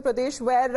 Pradesh, where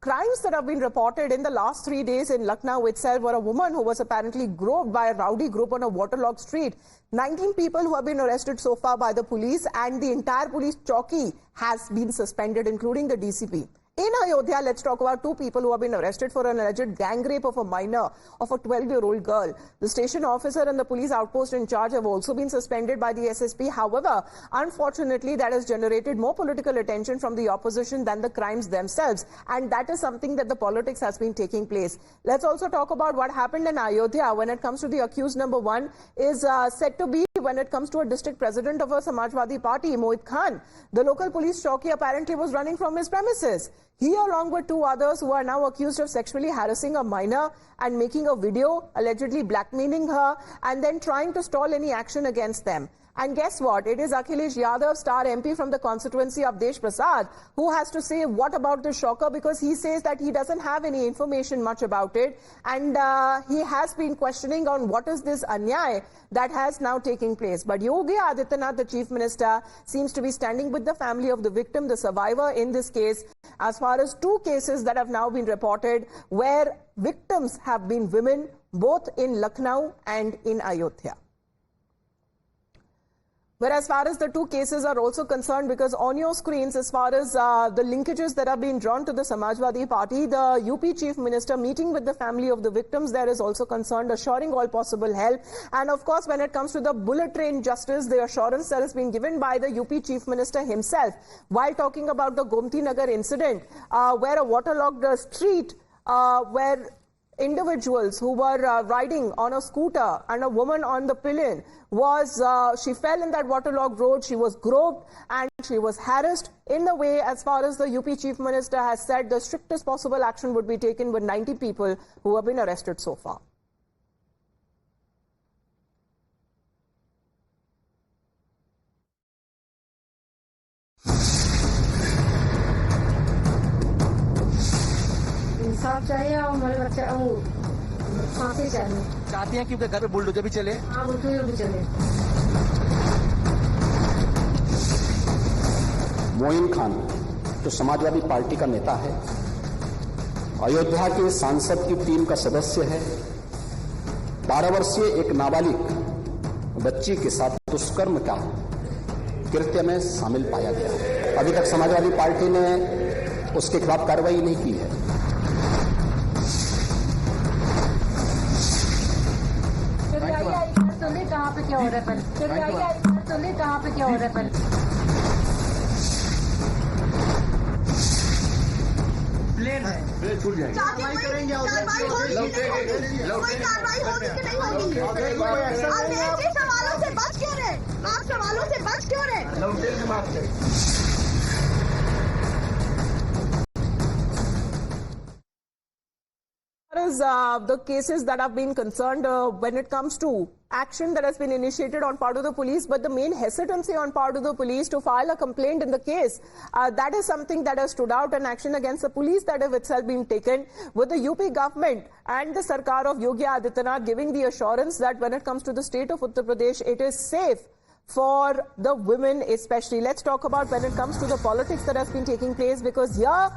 crimes that have been reported in the last 3 days in Lucknow itself were a woman who was apparently groped by a rowdy group on a waterlogged street. 19 people who have been arrested so far by the police, and the entire police chowki has been suspended, including the DCP. In Ayodhya, let's talk about 2 people who have been arrested for an alleged gang rape of a minor, of a 12-year-old girl. The station officer and the police outpost in charge have also been suspended by the SSP. However, unfortunately, that has generated more political attention from the opposition than the crimes themselves. And that is something that the politics has been taking place. Let's also talk about what happened in Ayodhya when it comes to the accused number 1 is said to be when it comes to a district president of a Samajwadi Party, Moid Khan. The local police chowki apparently was running from his premises. He, along with 2 others who are now accused of sexually harassing a minor and making a video, allegedly blackmailing her, and then trying to stall any action against them. And guess what? It is Akhilesh Yadav, star MP from the constituency of Desh Prasad, who has to say what about the shocker, because he says that he doesn't have any information much about it. And he has been questioning on what is this anyay that has now taken place. But Yogi Adityanath, the Chief Minister, seems to be standing with the family of the victim, the survivor in this case, as far as 2 cases that have now been reported where victims have been women, both in Lucknow and in Ayodhya. Whereas, as far as the 2 cases are also concerned, because on your screens, as far as the linkages that are being drawn to the Samajwadi Party, the UP Chief Minister meeting with the family of the victims there is also concerned, assuring all possible help. And of course, when it comes to the bullet train justice, the assurance that has been given by the UP Chief Minister himself while talking about the Gomti Nagar incident, where a waterlogged street, where individuals who were riding on a scooter and a woman on the pillion she fell in that waterlogged road, she was groped and she was harassed. In a way, as far as the UP Chief Minister has said, the strictest possible action would be taken with 90 people who have been arrested so far. इंसाफ चाहिए और हमारे बच्चे फांसी चाहिए। चाहती हैं कि उनके घर पे बुलडोजर भी चले? हाँ, बुलडोजर भी चले। मोइन खान जो समाजवादी पार्टी का नेता है, अयोध्या के सांसद की टीम का सदस्य है, 12 वर्षीय एक नाबालिग बच्ची के साथ दुष्कर्म का कृत्य में शामिल पाया गया। अभी तक समाजवादी पार्टी ने उसके खिलाफ कार्रवाई नहीं की है। कहाँ पे क्या हो रहा है? कहाँ पे क्या हो रहा है? प्लेन है, छूट जाएगी। कार्रवाई करेंगे, कोई कार्रवाई होगी कि नहीं होगी? आप ऐसे सवालों से बच क्यों रहे? आप सवालों से बच क्यों रहे? As the cases that have been concerned when it comes to action that has been initiated on part of the police, but the main hesitancy on part of the police to file a complaint in the case, that is something that has stood out, an action against the police that have itself been taken, with the UP government and the Sarkar of Yogi Adityanath giving the assurance that when it comes to the state of Uttar Pradesh, it is safe for the women especially. Let's talk about when it comes to the politics that has been taking place, because here